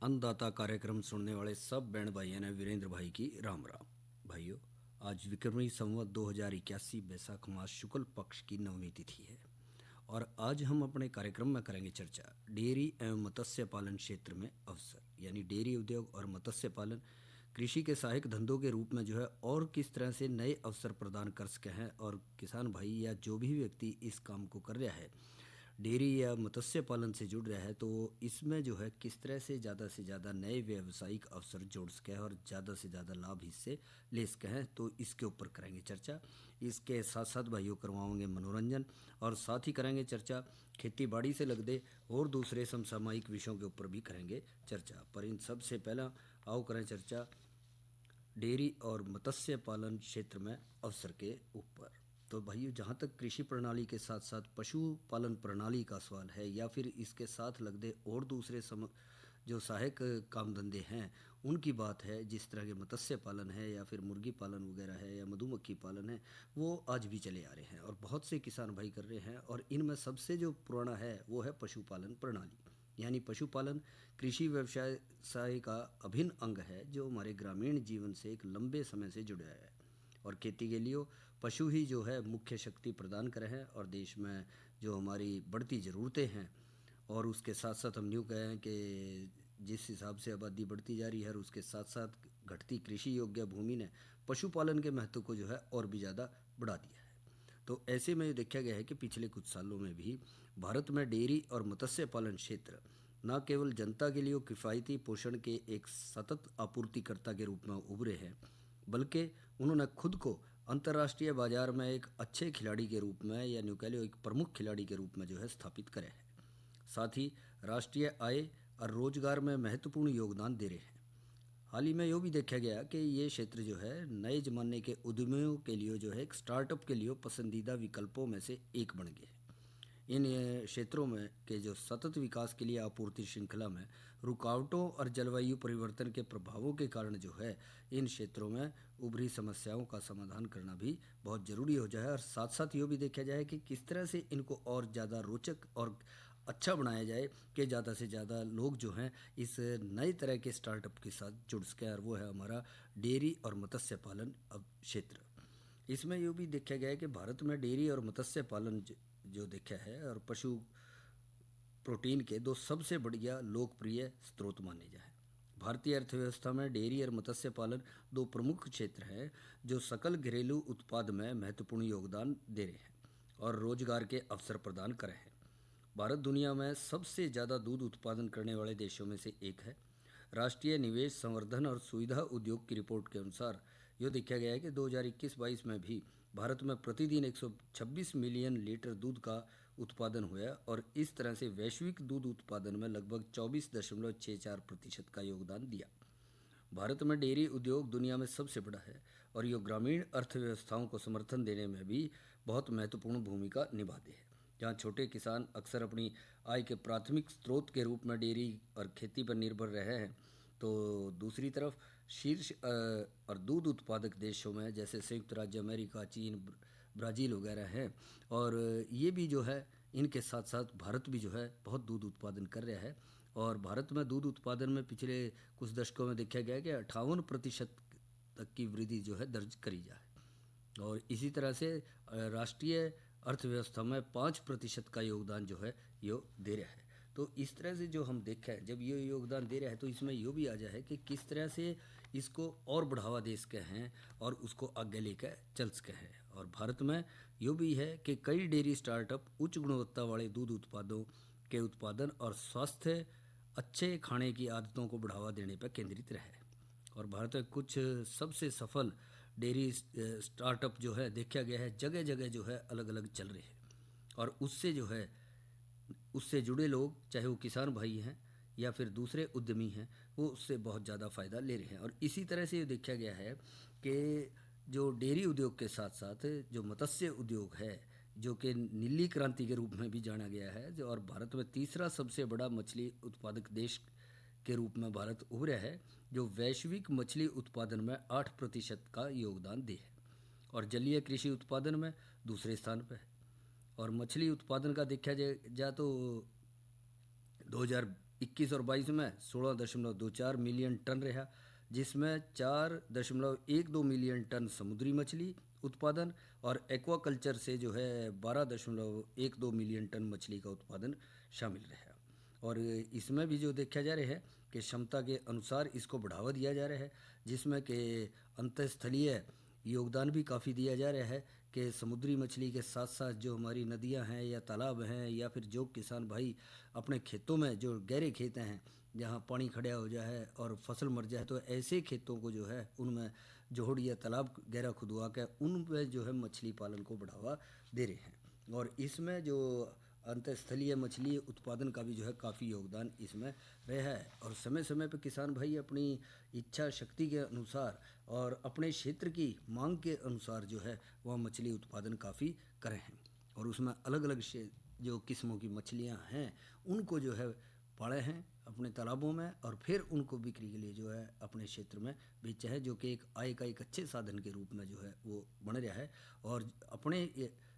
अन्नदाता कार्यक्रम सुनने वाले सब बैंड भाइयों ने वीरेंद्र भाई की राम राम। भाइयों, आज विक्रमी संवत 2081 बैसाख मास शुक्ल पक्ष की नवमी तिथि है और आज हम अपने कार्यक्रम में करेंगे चर्चा डेयरी एवं मत्स्य पालन क्षेत्र में अवसर, यानी डेयरी उद्योग और मत्स्य पालन कृषि के सहायक धंधों के रूप में जो है और किस तरह से नए अवसर प्रदान कर सके हैं। और किसान भाई या जो भी व्यक्ति इस काम को कर रहा है, डेयरी या मत्स्य पालन से जुड़ रहा है, तो इसमें जो है किस तरह से ज़्यादा नए व्यावसायिक अवसर जोड़ सके हैं और ज़्यादा से ज़्यादा लाभ इससे ले सके हैं, तो इसके ऊपर करेंगे चर्चा। इसके साथ साथ भाइयों करवाएंगे मनोरंजन और साथ ही करेंगे चर्चा खेती बाड़ी से लगते और दूसरे समसामयिक विषयों के ऊपर भी करेंगे चर्चा। पर इन सब से पहला आओ करें चर्चा डेयरी और मत्स्य पालन क्षेत्र में अवसर के ऊपर। तो भाइयों, जहाँ तक कृषि प्रणाली के साथ साथ पशुपालन प्रणाली का सवाल है या फिर इसके साथ लगते और दूसरे जो सहायक काम धंधे हैं उनकी बात है, जिस तरह के मत्स्य पालन है या फिर मुर्गी पालन वगैरह है या मधुमक्खी पालन है, वो आज भी चले आ रहे हैं और बहुत से किसान भाई कर रहे हैं। और इनमें सबसे जो पुराना है वो है पशुपालन प्रणाली, यानी पशुपालन कृषि व्यवसाय का अभिन्न अंग है जो हमारे ग्रामीण जीवन से एक लंबे समय से जुड़ा है। और खेती के लिए पशु ही जो है मुख्य शक्ति प्रदान करे हैं और देश में जो हमारी बढ़ती ज़रूरतें हैं और उसके साथ साथ हम यूँ कहें कि जिस हिसाब से आबादी बढ़ती जा रही है और उसके साथ साथ घटती कृषि योग्य भूमि ने पशुपालन के महत्व को जो है और भी ज़्यादा बढ़ा दिया है। तो ऐसे में देखा गया है कि पिछले कुछ सालों में भी भारत में डेयरी और मत्स्य पालन क्षेत्र न केवल जनता के लिए किफ़ायती पोषण के एक सतत आपूर्तिकर्ता के रूप में उभरे हैं, बल्कि उन्होंने खुद को अंतर्राष्ट्रीय बाजार में एक अच्छे खिलाड़ी के रूप में या न्यू कह लो एक प्रमुख खिलाड़ी के रूप में जो है स्थापित करे हैं। साथ ही राष्ट्रीय आय और रोजगार में महत्वपूर्ण योगदान दे रहे हैं। हाल ही में यो भी देखा गया कि ये क्षेत्र जो है नए जमाने के उद्यमियों के लिए जो है एक स्टार्टअप के लिए पसंदीदा विकल्पों में से एक बन गए हैं। इन क्षेत्रों में के जो सतत विकास के लिए आपूर्ति श्रृंखला में रुकावटों और जलवायु परिवर्तन के प्रभावों के कारण जो है इन क्षेत्रों में उभरी समस्याओं का समाधान करना भी बहुत ज़रूरी हो जाए। और साथ साथ ये भी देखा जाए कि किस तरह से इनको और ज़्यादा रोचक और अच्छा बनाया जाए कि ज़्यादा से ज़्यादा लोग जो हैं इस नए तरह के स्टार्टअप के साथ जुड़ सके। और वो है हमारा डेयरी और मत्स्य पालन क्षेत्र। इसमें ये भी देखा गया है कि भारत में डेयरी और मत्स्य पालन जो देखा है और पशु प्रोटीन के दो सबसे बढ़िया लोकप्रिय स्रोत माने जाए। भारतीय अर्थव्यवस्था में डेयरी और मत्स्य पालन दो प्रमुख क्षेत्र हैं जो सकल घरेलू उत्पाद में महत्वपूर्ण योगदान दे रहे हैं और रोजगार के अवसर प्रदान कर रहे हैं। भारत दुनिया में सबसे ज़्यादा दूध उत्पादन करने वाले देशों में से एक है। राष्ट्रीय निवेश संवर्धन और सुविधा उद्योग की रिपोर्ट के अनुसार यह देखा गया है कि 2021-22 में भी भारत में प्रतिदिन 126 मिलियन लीटर दूध का उत्पादन हुआ और इस तरह से वैश्विक दूध उत्पादन में लगभग 24.64% का योगदान दिया। भारत में डेयरी उद्योग दुनिया में सबसे बड़ा है और ये ग्रामीण अर्थव्यवस्थाओं को समर्थन देने में भी बहुत महत्वपूर्ण भूमिका निभाते हैं। जहाँ छोटे किसान अक्सर अपनी आय के प्राथमिक स्रोत के रूप में डेयरी और खेती पर निर्भर रहे हैं, तो दूसरी तरफ शीर्ष और दूध उत्पादक देशों में जैसे संयुक्त राज्य अमेरिका, चीन, ब्राज़ील वगैरह हैं। और ये भी जो है इनके साथ साथ भारत भी जो है बहुत दूध उत्पादन कर रहा है। और भारत में दूध उत्पादन में पिछले कुछ दशकों में देखा गया कि 58% तक की वृद्धि जो है दर्ज करी जाए और इसी तरह से राष्ट्रीय अर्थव्यवस्था में 5% का योगदान जो है ये दे रहा है। तो इस तरह से जो हम देखें जब ये योगदान दे रहा है तो इसमें ये भी आ जाए कि किस तरह से इसको और बढ़ावा दे सके हैं और उसको आगे लेकर चल सके हैं। और भारत में ये भी है कि कई डेयरी स्टार्टअप उच्च गुणवत्ता वाले दूध उत्पादों के उत्पादन और स्वास्थ्य अच्छे खाने की आदतों को बढ़ावा देने पर केंद्रित रहे। और भारत में कुछ सबसे सफल डेयरी स्टार्टअप जो है देखा गया है जगह जगह जो है अलग अलग चल रहे हैं और उससे जो है उससे जुड़े लोग चाहे वो किसान भाई हैं या फिर दूसरे उद्यमी हैं वो उससे बहुत ज़्यादा फ़ायदा ले रहे हैं। और इसी तरह से ये देखा गया है कि जो डेयरी उद्योग के साथ साथ जो मत्स्य उद्योग है जो कि नीली क्रांति के रूप में भी जाना गया है जो और भारत में तीसरा सबसे बड़ा मछली उत्पादक देश के रूप में भारत उभरा है, जो वैश्विक मछली उत्पादन में 8% का योगदान दे है और जलीय कृषि उत्पादन में दूसरे स्थान पर है। और मछली उत्पादन का देखा जा तो 21 और 22 में 16.24 मिलियन टन रहा, जिसमें 4.12 मिलियन टन समुद्री मछली उत्पादन और एक्वाकल्चर से जो है 12.12 मिलियन टन मछली का उत्पादन शामिल रहा। और इसमें भी जो देखा जा रहा है कि क्षमता के अनुसार इसको बढ़ावा दिया जा रहा है, जिसमें कि अंतःस्थलीय योगदान भी काफ़ी दिया जा रहा है कि समुद्री मछली के साथ साथ जो हमारी नदियां हैं या तालाब हैं या फिर जो किसान भाई अपने खेतों में जो गहरे खेत हैं जहाँ पानी खड़ा हो जाए और फसल मर जाए, तो ऐसे खेतों को जो है उनमें जोड़ या तालाब गहरा खुदवा के उनमें जो है मछली पालन को बढ़ावा दे रहे हैं। और इसमें जो अंतःस्थलीय मछली उत्पादन का भी जो है काफ़ी योगदान इसमें रहा है। और समय समय पर किसान भाई अपनी इच्छा शक्ति के अनुसार और अपने क्षेत्र की मांग के अनुसार जो है वह मछली उत्पादन काफ़ी करे हैं। और उसमें अलग अलग जो किस्मों की मछलियां हैं उनको जो है पाले हैं अपने तालाबों में और फिर उनको बिक्री के लिए जो है अपने क्षेत्र में बेचा है, जो कि एक आय का एक अच्छे साधन के रूप में जो है वो बन रहा है। और अपने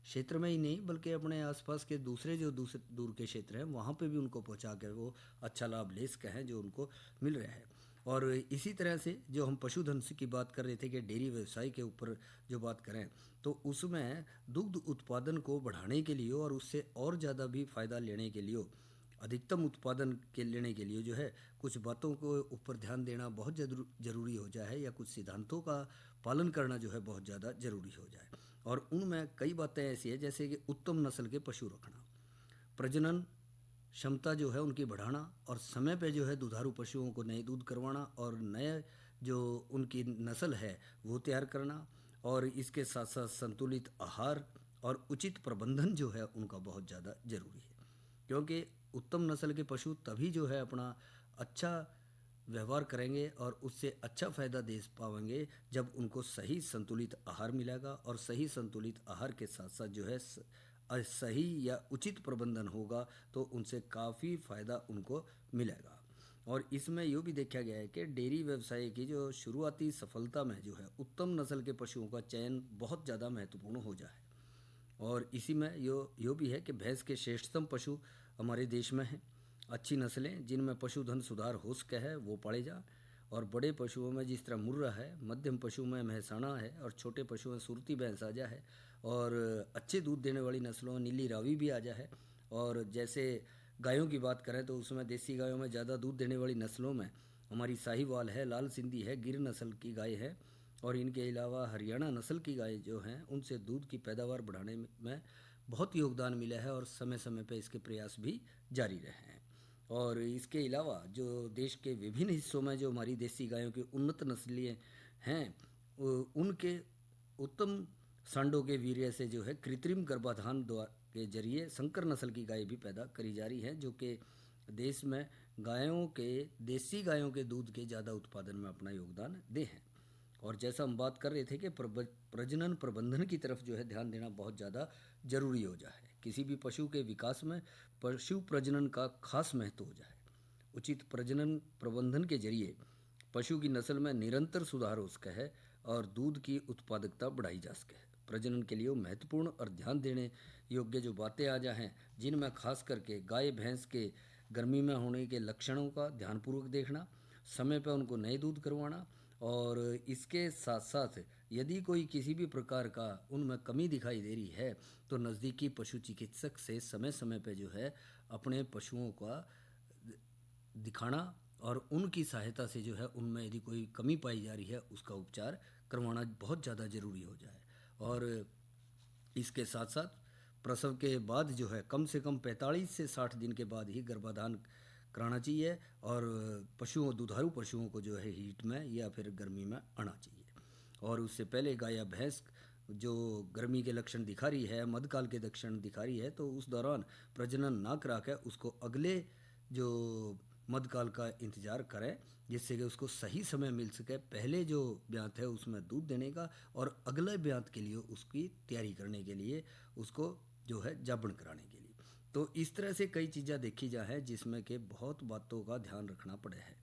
क्षेत्र में ही नहीं बल्कि अपने आसपास के दूसरे जो दूर के क्षेत्र हैं वहाँ पे भी उनको पहुँचा के वो अच्छा लाभ ले सके हैं जो उनको मिल रहा है। और इसी तरह से जो हम पशुधन की बात कर रहे थे कि डेयरी व्यवसाय के ऊपर जो बात करें, तो उसमें दुग्ध उत्पादन को बढ़ाने के लिए और उससे और ज़्यादा भी फ़ायदा लेने के लिए अधिकतम उत्पादन के लेने के लिए जो है कुछ बातों को ऊपर ध्यान देना बहुत ज़रूरी हो जाए या कुछ सिद्धांतों का पालन करना जो है बहुत ज़्यादा ज़रूरी हो जाए। और उनमें कई बातें ऐसी है जैसे कि उत्तम नस्ल के पशु रखना, प्रजनन क्षमता जो है उनकी बढ़ाना और समय पे जो है दुधारू पशुओं को नए दूध करवाना और नए जो उनकी नस्ल है वो तैयार करना। और इसके साथ साथ संतुलित आहार और उचित प्रबंधन जो है उनका बहुत ज़्यादा ज़रूरी है, क्योंकि उत्तम नस्ल के पशु तभी जो है अपना अच्छा व्यवहार करेंगे और उससे अच्छा फ़ायदा दे पाएंगे जब उनको सही संतुलित आहार मिलेगा। और सही संतुलित आहार के साथ साथ जो है सही या उचित प्रबंधन होगा तो उनसे काफ़ी फ़ायदा उनको मिलेगा। और इसमें ये भी देखा गया है कि डेयरी व्यवसाय की जो शुरुआती सफलता में जो है उत्तम नस्ल के पशुओं का चयन बहुत ज़्यादा महत्वपूर्ण हो जाए। और इसी में यो भी है कि भैंस के श्रेष्ठतम पशु हमारे देश में हैं। अच्छी नस्लें जिनमें पशुधन सुधार हो सके है वो पाले जा। और बड़े पशुओं में जिस तरह मुर्रा है, मध्यम पशु में महसाना है और छोटे पशुओं में सुरती भैंस आजा है। और अच्छे दूध देने वाली नस्लों में नीली रावी भी आजा है। और जैसे गायों की बात करें तो उसमें देसी गायों में ज़्यादा दूध देने वाली नस्लों में हमारी साहिवाल है, लाल सिंधी है, गिर नस्ल की गाय है। और इनके अलावा हरियाणा नस्ल की गाय जो हैं उनसे दूध की पैदावार बढ़ाने में बहुत योगदान मिला है और समय समय पर इसके प्रयास भी जारी रहे हैं। और इसके अलावा जो देश के विभिन्न हिस्सों में जो हमारी देसी गायों की उन्नत नस्लें हैं उनके उत्तम सांडों के वीर्य से जो है कृत्रिम गर्भाधान द्वारा के जरिए संकर नस्ल की गाय भी पैदा करी जा रही हैं, जो कि देश में गायों के देसी गायों के दूध के ज़्यादा उत्पादन में अपना योगदान दे हैं। और जैसा हम बात कर रहे थे कि प्रजनन प्रबंधन की तरफ जो है ध्यान देना बहुत ज़्यादा ज़रूरी हो जाए। किसी भी पशु के विकास में पशु प्रजनन का खास महत्व हो जाए। उचित प्रजनन प्रबंधन के जरिए पशु की नस्ल में निरंतर सुधार हो सके है और दूध की उत्पादकता बढ़ाई जा सके। प्रजनन के लिए महत्वपूर्ण और ध्यान देने योग्य जो बातें आ जाए जिनमें खास करके गाय भैंस के गर्मी में होने के लक्षणों का ध्यानपूर्वक देखना, समय पर उनको नए दूध करवाना और इसके साथ साथ यदि कोई किसी भी प्रकार का उनमें कमी दिखाई दे रही है तो नज़दीकी पशु चिकित्सक से समय समय पर जो है अपने पशुओं का दिखाना और उनकी सहायता से जो है उनमें यदि कोई कमी पाई जा रही है उसका उपचार करवाना बहुत ज़्यादा ज़रूरी हो जाए। और इसके साथ साथ प्रसव के बाद जो है कम से कम 45 से 60 दिन के बाद ही गर्भाधान कराना चाहिए और पशुओं दुधारू पशुओं को जो है हीट में या फिर गर्मी में आना चाहिए। और उससे पहले गाय या भैंस जो गर्मी के लक्षण दिखा रही है, मध्यकाल के लक्षण दिखा रही है, तो उस दौरान प्रजनन ना करा के उसको अगले जो मध्यकाल का इंतज़ार करें जिससे कि उसको सही समय मिल सके पहले जो ब्यात है उसमें दूध देने का और अगले ब्यात के लिए उसकी तैयारी करने के लिए उसको जो है जाबण कराने के लिए। तो इस तरह से कई चीज़ें देखी जा है जिसमें कि बहुत बातों का ध्यान रखना पड़े है।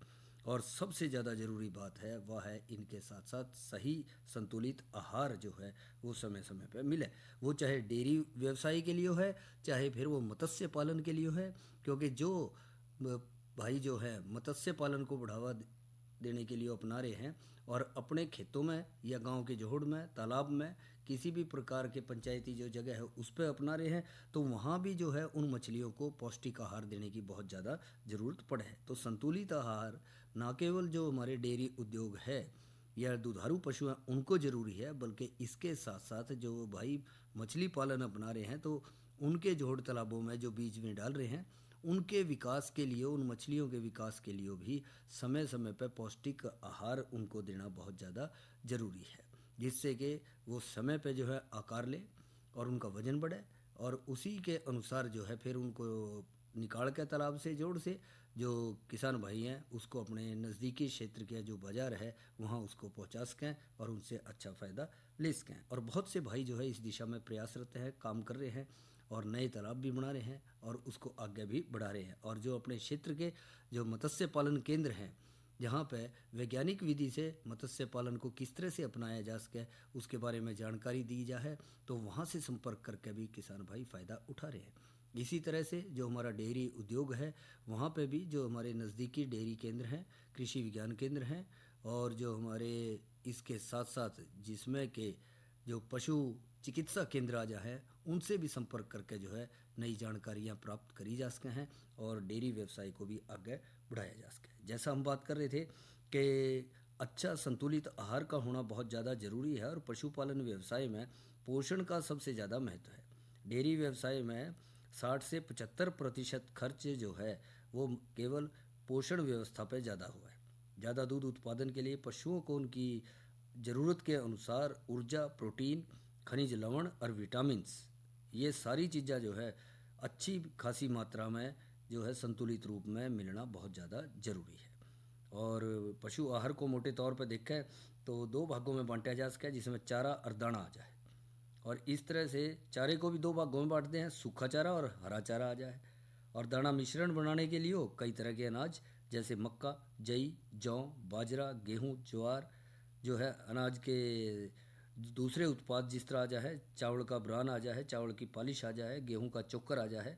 और सबसे ज़्यादा ज़रूरी बात है वह है इनके साथ साथ सही संतुलित आहार जो है वो समय समय पर मिले, वो चाहे डेयरी व्यवसाय के लिए है चाहे फिर वो मत्स्य पालन के लिए है। क्योंकि जो भाई जो है मत्स्य पालन को बढ़ावा देने के लिए अपना रहे हैं और अपने खेतों में या गांव के जोहड़ में, तालाब में, किसी भी प्रकार के पंचायती जो जगह है उस पर अपना रहे हैं, तो वहाँ भी जो है उन मछलियों को पौष्टिक आहार देने की बहुत ज़्यादा ज़रूरत पड़े है। तो संतुलित आहार ना केवल जो हमारे डेयरी उद्योग है या दुधारू पशु हैं उनको ज़रूरी है, बल्कि इसके साथ साथ जो भाई मछली पालन अपना रहे हैं तो उनके जोड़ तालाबों में जो बीज में डाल रहे हैं उनके विकास के लिए, उन मछलियों के विकास के लिए भी समय समय पर पौष्टिक आहार उनको देना बहुत ज़्यादा ज़रूरी है, जिससे कि वो समय पे जो है आकार ले और उनका वजन बढ़े और उसी के अनुसार जो है फिर उनको निकाल के तालाब से, जोड़ से, जो किसान भाई हैं उसको अपने नज़दीकी क्षेत्र के जो बाज़ार है वहाँ उसको पहुँचा सकें और उनसे अच्छा फ़ायदा ले सकें। और बहुत से भाई जो है इस दिशा में प्रयासरत हैं, काम कर रहे हैं और नए तालाब भी बना रहे हैं और उसको आगे भी बढ़ा रहे हैं। और जो अपने क्षेत्र के जो मत्स्य पालन केंद्र हैं जहाँ पे वैज्ञानिक विधि से मत्स्य पालन को किस तरह से अपनाया जा सके उसके बारे में जानकारी दी जाए, तो वहाँ से संपर्क करके भी किसान भाई फ़ायदा उठा रहे हैं। इसी तरह से जो हमारा डेयरी उद्योग है वहाँ पे भी जो हमारे नज़दीकी डेयरी केंद्र हैं, कृषि विज्ञान केंद्र हैं और जो हमारे इसके साथ साथ जिसमें के जो पशु चिकित्सा केंद्र आ जा है उनसे भी संपर्क करके जो है नई जानकारियाँ प्राप्त करी जा सकें हैं और डेयरी व्यवसाय को भी आगे बढ़ाया जा सके। जैसा हम बात कर रहे थे कि अच्छा संतुलित आहार का होना बहुत ज़्यादा ज़रूरी है और पशुपालन व्यवसाय में पोषण का सबसे ज़्यादा महत्व है। डेयरी व्यवसाय में 60 से 75% खर्च जो है वो केवल पोषण व्यवस्था पर ज़्यादा हुआ है। ज़्यादा दूध उत्पादन के लिए पशुओं को उनकी ज़रूरत के अनुसार ऊर्जा, प्रोटीन, खनिज लवण और विटामिन्स, ये सारी चीज़ें जो है अच्छी खासी मात्रा में जो है संतुलित रूप में मिलना बहुत ज़्यादा ज़रूरी है। और पशु आहार को मोटे तौर पर देखें तो दो भागों में बांटा जा सके जिसमें चारा और दाना आ जाए, और इस तरह से चारे को भी दो भागों में बांटते हैं, सूखा चारा और हरा चारा आ जाए। और दाना मिश्रण बनाने के लिए हो कई तरह के अनाज जैसे मक्का, जई, जौ, बाजरा, गेहूँ, ज्वार जो है अनाज के दूसरे उत्पाद जिस तरह आ जाए, चावल का ब्रान आ जाए, चावल की पॉलिश आ जाए, गेहूं का चोकर आ जाए,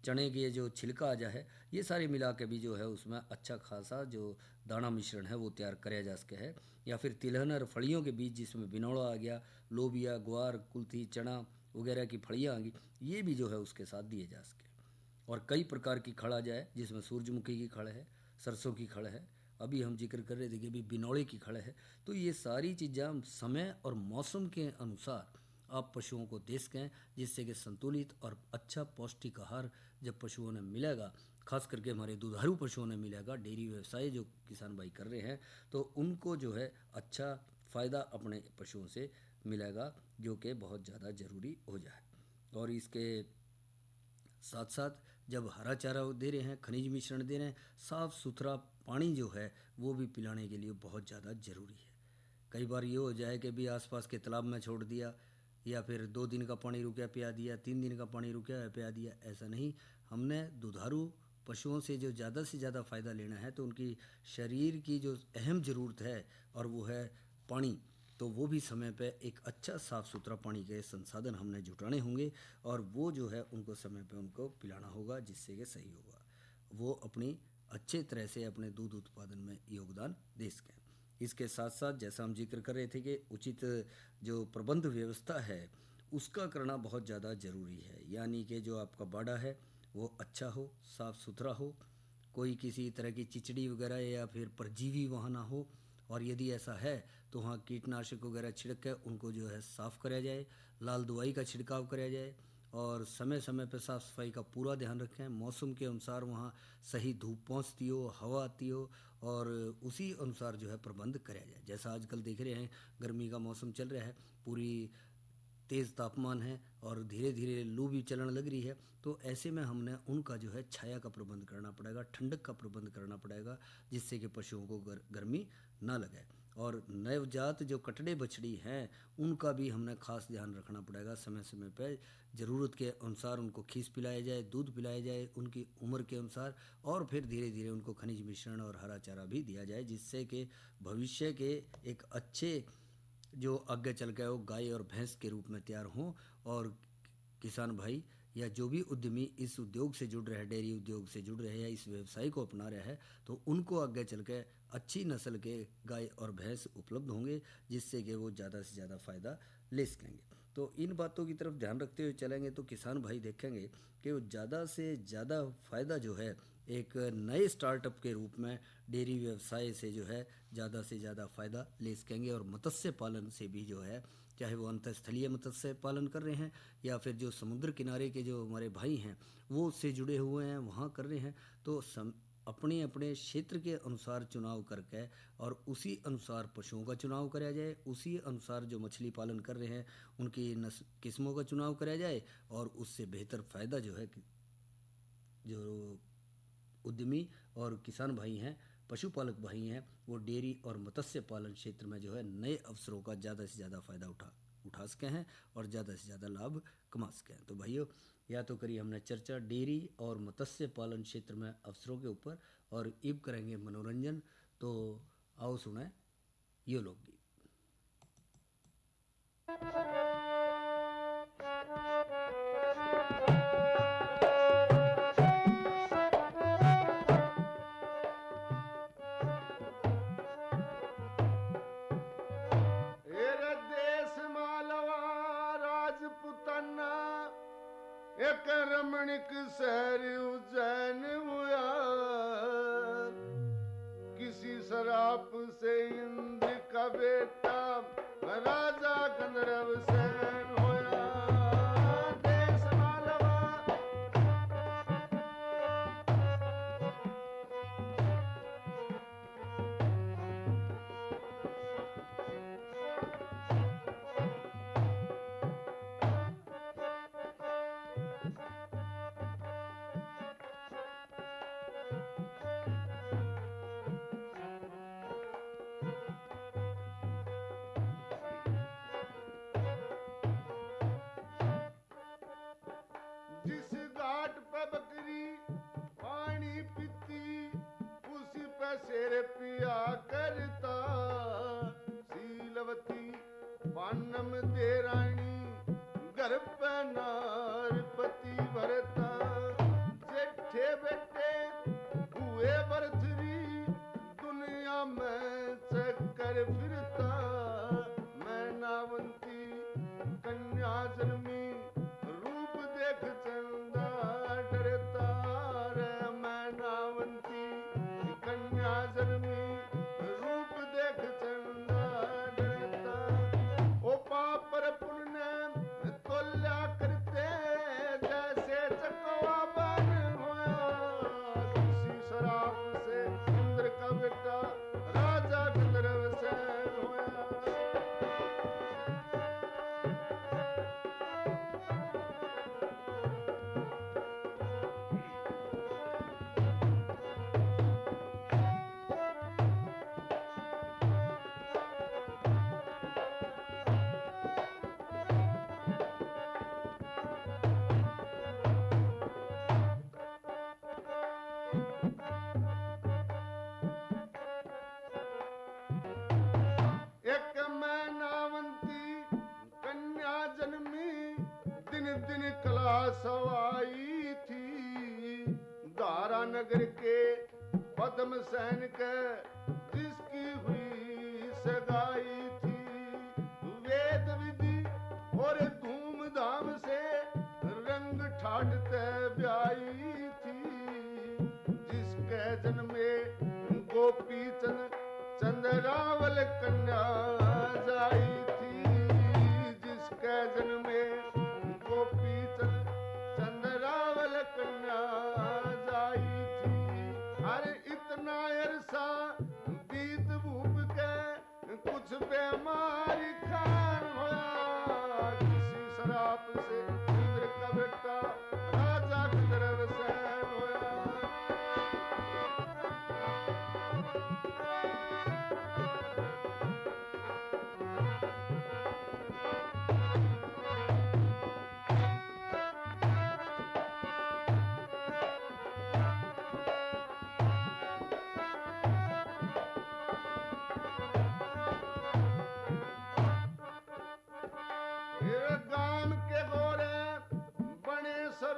चने के जो छिलका आ जाए, ये सारे मिला के भी जो है उसमें अच्छा खासा जो दाना मिश्रण है वो तैयार कराया जा सके है। या फिर तिलहन और फलियों के बीज जिसमें बिनौला आ गया, लोबिया, ग्वार, कुल्थी, चना वगैरह की फलियाँ आ गई, ये भी जो है उसके साथ दिए जा सके। और कई प्रकार की खड़ आ जाए जिसमें सूरजमुखी की खड़ है, सरसों की खड़ है, अभी हम जिक्र कर रहे थे कि भी बिनौले की खड़ है। तो ये सारी चीज़ें समय और मौसम के अनुसार आप पशुओं को दे सकें, जिससे कि संतुलित और अच्छा पौष्टिक आहार जब पशुओं ने मिलेगा, खास करके हमारे दुधारू पशुओं ने मिलेगा, डेयरी व्यवसाय जो किसान भाई कर रहे हैं तो उनको जो है अच्छा फ़ायदा अपने पशुओं से मिलेगा, जो कि बहुत ज़्यादा ज़रूरी हो जाए। और इसके साथ साथ जब हरा चारा दे रहे हैं, खनिज मिश्रण दे रहे हैं, साफ़ सुथरा पानी जो है वो भी पिलाने के लिए बहुत ज़्यादा ज़रूरी है। कई बार ये हो जाए कि भी आसपास के तालाब में छोड़ दिया या फिर 2 दिन का पानी रुका पिया दिया, 3 दिन का पानी रुका पिया दिया, ऐसा नहीं। हमने दुधारू पशुओं से जो ज़्यादा से ज़्यादा फ़ायदा लेना है तो उनकी शरीर की जो अहम ज़रूरत है और वो है पानी, तो वो भी समय पे एक अच्छा साफ़ सुथरा पानी के संसाधन हमने जुटाने होंगे और वो जो है उनको समय पे उनको पिलाना होगा, जिससे कि सही होगा, वो अपनी अच्छे तरह से अपने दूध उत्पादन में योगदान दे सकें। इसके साथ साथ जैसा हम जिक्र कर रहे थे कि उचित जो प्रबंध व्यवस्था है उसका करना बहुत ज़्यादा ज़रूरी है, यानी कि जो आपका बाड़ा है वो अच्छा हो, साफ़ सुथरा हो, कोई किसी तरह की चिचड़ी वगैरह या फिर परजीवी वहाँ ना हो, और यदि ऐसा है तो वहाँ कीटनाशक वगैरह छिड़क कर उनको जो है साफ़ कराया जाए, लाल दवाई का छिड़काव कराया जाए और समय समय पर साफ़ सफाई का पूरा ध्यान रखें। मौसम के अनुसार वहाँ सही धूप पहुँचती हो, हवा आती हो और उसी अनुसार जो है प्रबंध कराया जाए। जैसा आजकल देख रहे हैं गर्मी का मौसम चल रहा है, पूरी तेज़ तापमान है और धीरे धीरे लू भी चलने लग रही है, तो ऐसे में हमने उनका जो है छाया का प्रबंध करना पड़ेगा, ठंडक का प्रबंध करना पड़ेगा, जिससे कि पशुओं को गर्मी ना लगे। और नवजात जो कटड़े बछड़ी हैं उनका भी हमने खास ध्यान रखना पड़ेगा, समय समय पर ज़रूरत के अनुसार उनको खीस पिलाया जाए, दूध पिलाया जाए उनकी उम्र के अनुसार, और फिर धीरे धीरे उनको खनिज मिश्रण और हरा चारा भी दिया जाए, जिससे कि भविष्य के एक अच्छे जो आगे चल के वो गाय और भैंस के रूप में तैयार हों और किसान भाई या जो भी उद्यमी इस उद्योग से जुड़ रहे हैं, डेयरी उद्योग से जुड़ रहे हैं या इस व्यवसाय को अपना रहे हैं, तो उनको आगे चल के अच्छी नस्ल के गाय और भैंस उपलब्ध होंगे, जिससे कि वो ज़्यादा से ज़्यादा फ़ायदा ले सकेंगे। तो इन बातों की तरफ ध्यान रखते हुए चलेंगे तो किसान भाई देखेंगे कि वो ज़्यादा से ज़्यादा फ़ायदा जो है एक नए स्टार्टअप के रूप में डेयरी व्यवसाय से जो है ज़्यादा से ज़्यादा फ़ायदा ले सकेंगे। और मत्स्य पालन से भी जो है, चाहे वो अंतस्थलीय मत्स्य पालन कर रहे हैं या फिर जो समुद्र किनारे के जो हमारे भाई हैं वो उससे जुड़े हुए हैं वहाँ कर रहे हैं, तो अपने अपने क्षेत्र के अनुसार चुनाव करके और उसी अनुसार पशुओं का चुनाव कराया जाए, उसी अनुसार जो मछली पालन कर रहे हैं उनकी किस्मों का चुनाव कराया जाए, और उससे बेहतर फ़ायदा जो है जो उद्यमी और किसान भाई हैं, पशुपालक भाई हैं, वो डेयरी और मत्स्य पालन क्षेत्र में जो है नए अवसरों का ज़्यादा से ज़्यादा फ़ायदा उठा सके हैं और ज़्यादा से ज़्यादा लाभ कमा सके हैं। तो भाइयों, या तो करिए हमने चर्चा डेयरी और मत्स्य पालन क्षेत्र में अवसरों के ऊपर, और अब करेंगे मनोरंजन। तो आओ सुनाए ये लोकगीत। एरे देश मालवा राजपुताना एक रमणीक शहर उज्जैन हुआ। किसी शराप से इंद्र का बेटा राजा गंधर्व सेन होया। देश मालवा जिस घाट पे बकरी पानी पीती उसी पे शेर पिया करता। शीलवती पानम दे रानी घर पे नारपति भरता। जेठे बेटे हुए बरथरी दुनिया में चक्कर फिरता। मैं नावंती कन्या जन्मी रूप देख चंदा डरता रे। मैं नावंती कन्या जन्मी रूप देख चंदा डरता। ओ पाप पर पुण्य तोल्या करते जैसे चकवा बन होया। किसी शराब से इंद्र का बेटा राजा गंधर्व सेन होया। एक मैं नावंती कन्या जन्मी दिन दिन कला सवाई थी। दारा नगर के पद्म सैन के जिसकी हुई सगाई थी। वेद विधि और धूमधाम से रंग ठाटते ब्याई थी। जिसके जन्मे गोपी चंद चंद्रावल कन्या जाई थी। जिसके जन्मे गोपी चंद्रावल कन्या जाई थी। अरे इतना अरसा बीत भूप के कुछ बीमारी खान होया। किसी शराब से इंद्र का बेटा राजा गंधर्व सेन होया। फिर गाम के गोरे बने sir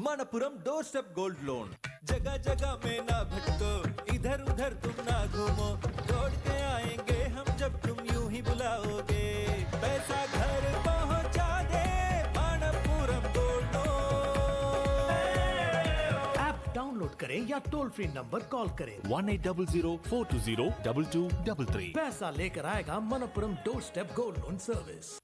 Manappuram door step gold loan. जगह जगह में ना भटको, इधर उधर तुम ना घूमो, दौड़ के आएंगे हम जब तुम यूं ही बुलाओगे। पैसा घर पहुंचा दे Manappuram gold loan. App download करें या टोल फ्री नंबर कॉल करें 1800-420-2233। पैसा लेकर आएगा Manappuram door step gold loan service.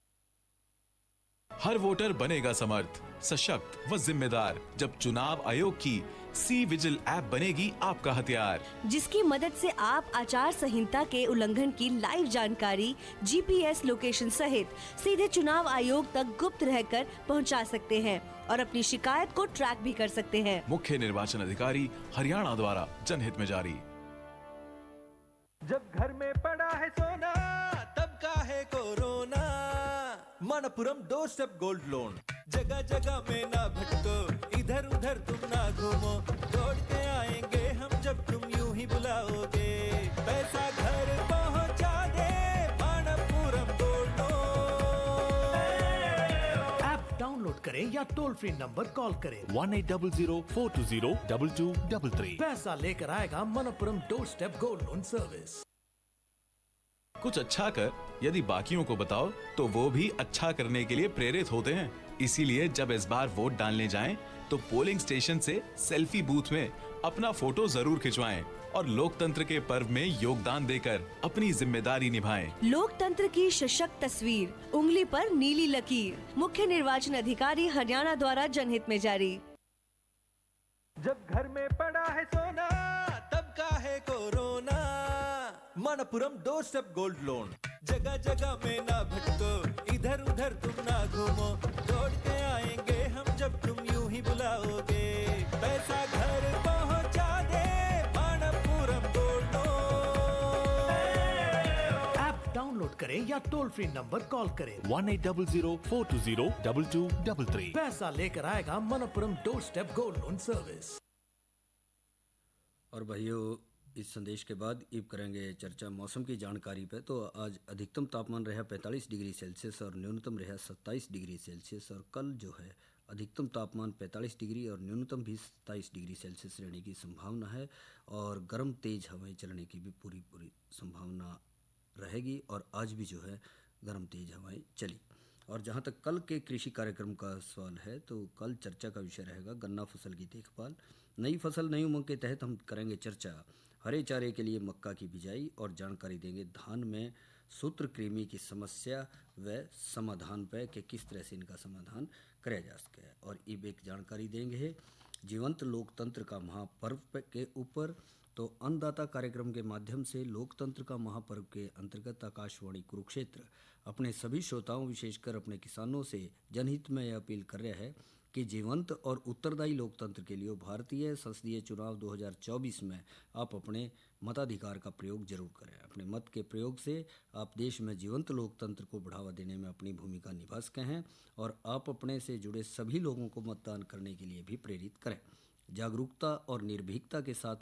हर वोटर बनेगा समर्थ, सशक्त व जिम्मेदार जब चुनाव आयोग की सी विजिल ऐप बनेगी आपका हथियार, जिसकी मदद से आप आचार संहिता के उल्लंघन की लाइव जानकारी जीपीएस लोकेशन सहित सीधे चुनाव आयोग तक गुप्त रहकर पहुंचा सकते हैं और अपनी शिकायत को ट्रैक भी कर सकते हैं। मुख्य निर्वाचन अधिकारी हरियाणा द्वारा जनहित में जारी। जब घर में पड़ा है सोना तब का है corona. Manappuram door step gold loan. जगह जगह में ना भटको, इधर उधर तुम ना घूमो, दौड़ के आएंगे हम जब तुम यूं ही बुलाओगे। पैसा घर पहुंचा दे Manappuram gold loan. App download करें या टोल फ्री नंबर कॉल करें 1800-420-2233। पैसा लेकर आएगा Manappuram door step gold loan service. कुछ अच्छा कर यदि बाकियों को बताओ तो वो भी अच्छा करने के लिए प्रेरित होते हैं। इसीलिए जब इस बार वोट डालने जाएं तो पोलिंग स्टेशन से सेल्फी बूथ में अपना फोटो जरूर खिंचवाएं और लोकतंत्र के पर्व में योगदान देकर अपनी जिम्मेदारी निभाएं। लोकतंत्र की सशक्त तस्वीर, उंगली पर नीली लकीर। मुख्य निर्वाचन अधिकारी हरियाणा द्वारा जनहित में जारी। जब घर में पड़ा है सोना तब का है corona. Manappuram door step gold loan. जगह जगह में ना भटको, इधर उधर तुम ना घूमो, दौड़ के आएंगे हम जब तुम यूं ही बुलाओगे। पैसा घर पहुंचा दे Manappuram gold loan. App download करें या टोल फ्री नंबर कॉल करें 1800-420-2233। पैसा लेकर आएगा Manappuram door step gold loan service. और भाइयों, इस संदेश के बाद अब करेंगे चर्चा मौसम की जानकारी पे। तो आज अधिकतम तापमान रहा 45 डिग्री सेल्सियस और न्यूनतम रहा 27 डिग्री सेल्सियस। और कल जो है अधिकतम तापमान 45 डिग्री और न्यूनतम भी 27 डिग्री सेल्सियस रहने की संभावना है। और गर्म तेज़ हवाएं चलने की भी पूरी संभावना रहेगी। और आज भी जो है गर्म तेज़ हवाएं चली। और जहाँ तक कल के कृषि कार्यक्रम का सवाल है तो कल चर्चा का विषय रहेगा गन्ना फसल की देखभाल। नई फसल नई उमंग के तहत हम करेंगे चर्चा हरे चारे के लिए मक्का की बिजाई और जानकारी देंगे धान में सूत्रकृमि की समस्या व समाधान पर कि किस तरह से इनका समाधान किया जा सके। और अब एक जानकारी देंगे जीवंत लोकतंत्र का महापर्व के ऊपर। तो अन्नदाता कार्यक्रम के माध्यम से लोकतंत्र का महापर्व के अंतर्गत आकाशवाणी कुरुक्षेत्र अपने सभी श्रोताओं विशेषकर अपने किसानों से जनहित में यह अपील कर रहा है कि जीवंत और उत्तरदायी लोकतंत्र के लिए भारतीय संसदीय चुनाव 2024 में आप अपने मताधिकार का प्रयोग जरूर करें। अपने मत के प्रयोग से आप देश में जीवंत लोकतंत्र को बढ़ावा देने में अपनी भूमिका निभा सके हैं और आप अपने से जुड़े सभी लोगों को मतदान करने के लिए भी प्रेरित करें। जागरूकता और निर्भीकता के साथ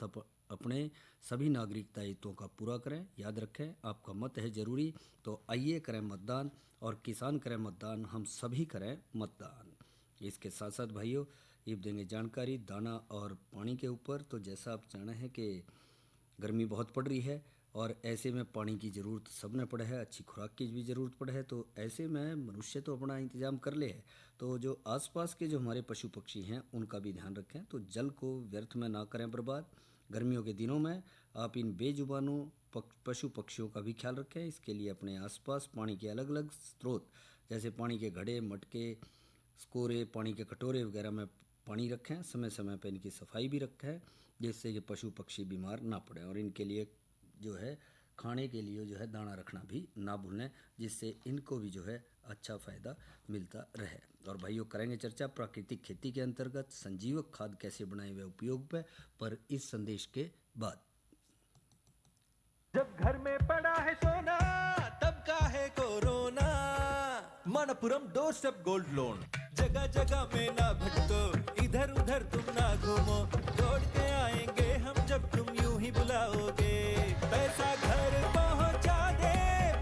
अपने सभी नागरिक दायित्वों का पूरा करें। याद रखें, आपका मत है जरूरी, तो आइए करें मतदान और किसान करें मतदान, हम सभी करें मतदान। इसके साथ साथ भाइयों अब देंगे जानकारी दाना और पानी के ऊपर। तो जैसा आप जाना है कि गर्मी बहुत पड़ रही है और ऐसे में पानी की ज़रूरत सबने पड़े है, अच्छी खुराक की भी ज़रूरत पड़े है। तो ऐसे में मनुष्य तो अपना इंतजाम कर ले है, तो जो आसपास के जो हमारे पशु पक्षी हैं उनका भी ध्यान रखें। तो जल को व्यर्थ में ना करें बर्बाद। गर्मियों के दिनों में आप इन बेजुबानों पशु पक्षियों का भी ख्याल रखें। इसके लिए अपने आसपास पानी के अलग अलग स्रोत जैसे पानी के घड़े, मटके, स्कोरे, पानी के कटोरे वगैरह में पानी रखें। समय समय पर इनकी सफाई भी रखें जिससे कि पशु पक्षी बीमार ना पड़े। और इनके लिए जो है खाने के लिए जो है दाना रखना भी ना भूलें जिससे इनको भी जो है अच्छा फ़ायदा मिलता रहे। और भाइयों करेंगे चर्चा प्राकृतिक खेती के अंतर्गत संजीवक खाद कैसे बनाए हुए उपयोग पर इस संदेश के बाद। जब घर में पड़ा है सोना तब का है corona. Manappuram door step gold loan. जगह जगह में ना भटको, इधर उधर तुम ना घूमो, दौड़ के आएंगे हम जब तुम यूं ही बुलाओगे। पैसा घर पहुंचा दे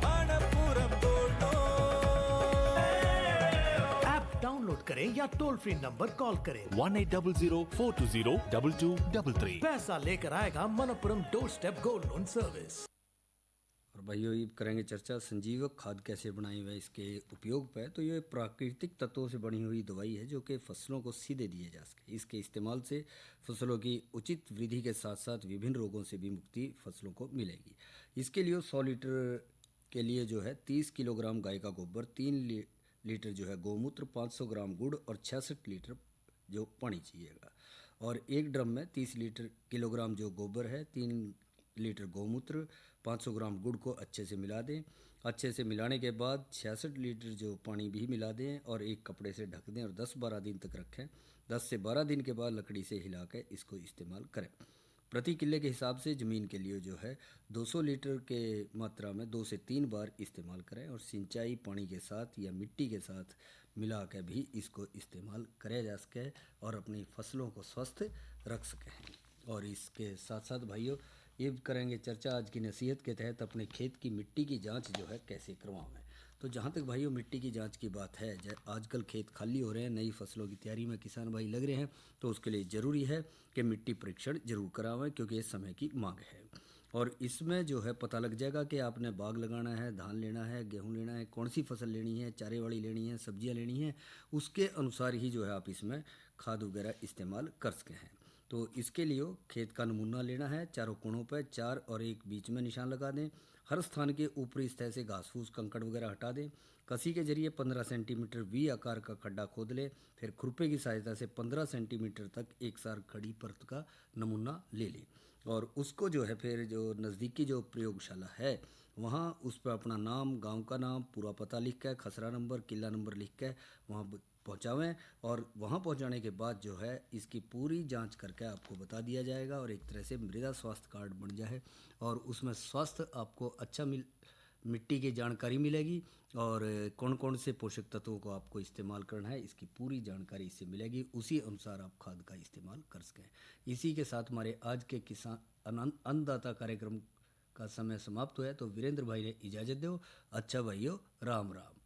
Manappuram gold loan. App download करें या या टोल फ्री नंबर कॉल करें। 1800-420-2233। पैसा लेकर आएगा Manappuram door step gold loan service. और भाइयों ये करेंगे चर्चा संजीवक खाद कैसे बनाई व इसके उपयोग पर। तो ये प्राकृतिक तत्वों से बनी हुई दवाई है जो कि फसलों को सीधे दिए जा सके। इसके इस्तेमाल से फसलों की उचित वृद्धि के साथ साथ विभिन्न रोगों से भी मुक्ति फसलों को मिलेगी। इसके लिए 100 लीटर के लिए जो है 30 किलोग्राम गाय का गोबर, 3 लीटर जो है गौमूत्र, 500 ग्राम गुड़ और 66 लीटर जो पानी चाहिएगा। और एक ड्रम में 30 किलोग्राम जो गोबर है, 3 लीटर गौमूत्र, 500 ग्राम गुड़ को अच्छे से मिला दें। अच्छे से मिलाने के बाद 66 लीटर जो पानी भी मिला दें और एक कपड़े से ढक दें और 10-12 दिन तक रखें। 10 से 12 दिन के बाद लकड़ी से हिला के इसको इस्तेमाल करें। प्रति किले के हिसाब से ज़मीन के लिए जो है 200 लीटर के मात्रा में 2 से 3 बार इस्तेमाल करें और सिंचाई पानी के साथ या मिट्टी के साथ मिला के भी इसको इस्तेमाल करा जा सके और अपनी फसलों को स्वस्थ रख सकें। और इसके साथ साथ भाइयों ये करेंगे चर्चा आज की नसीहत के तहत अपने खेत की मिट्टी की जांच जो है कैसे करवाएं। तो जहाँ तक भाइयों मिट्टी की जांच की बात है, आजकल खेत खाली हो रहे हैं, नई फसलों की तैयारी में किसान भाई लग रहे हैं, तो उसके लिए ज़रूरी है कि मिट्टी परीक्षण जरूर करावें क्योंकि ये समय की मांग है। और इसमें जो है पता लग जाएगा कि आपने बाग लगाना है, धान लेना है, गेहूँ लेना है, कौन सी फसल लेनी है, चारे वाली लेनी है, सब्जियाँ लेनी है, उसके अनुसार ही जो है आप इसमें खाद वगैरह इस्तेमाल कर सके हैं। तो इसके लिए खेत का नमूना लेना है, चारों कोणों पर 4 और 1 बीच में निशान लगा दें। हर स्थान के ऊपरी सतह से घास फूस कंकड़ वगैरह हटा दें। कसी के जरिए 15 सेंटीमीटर वी आकार का खड्डा खोद लें। फिर खुरपे की सहायता से 15 सेंटीमीटर तक एक सार खड़ी परत का नमूना ले लें और उसको जो है फिर जो नज़दीकी जो प्रयोगशाला है वहाँ उस पर अपना नाम, गांव का नाम, पूरा पता लिख कर, खसरा नंबर, किला नंबर लिख कर वहाँ पहुँचावें। और वहाँ पहुँचाने के बाद जो है इसकी पूरी जांच करके आपको बता दिया जाएगा और एक तरह से मृदा स्वास्थ्य कार्ड बन जाए और उसमें स्वास्थ्य आपको अच्छा मिट्टी की जानकारी मिलेगी और कौन कौन से पोषक तत्वों को आपको इस्तेमाल करना है इसकी पूरी जानकारी इससे मिलेगी। उसी अनुसार आप खाद का इस्तेमाल कर सकें। इसी के साथ हमारे आज के किसान अन्नदाता कार्यक्रम का समय समाप्त हुआ है। तो वीरेंद्र भाई ने इजाज़त दो। अच्छा भाइयों, राम राम।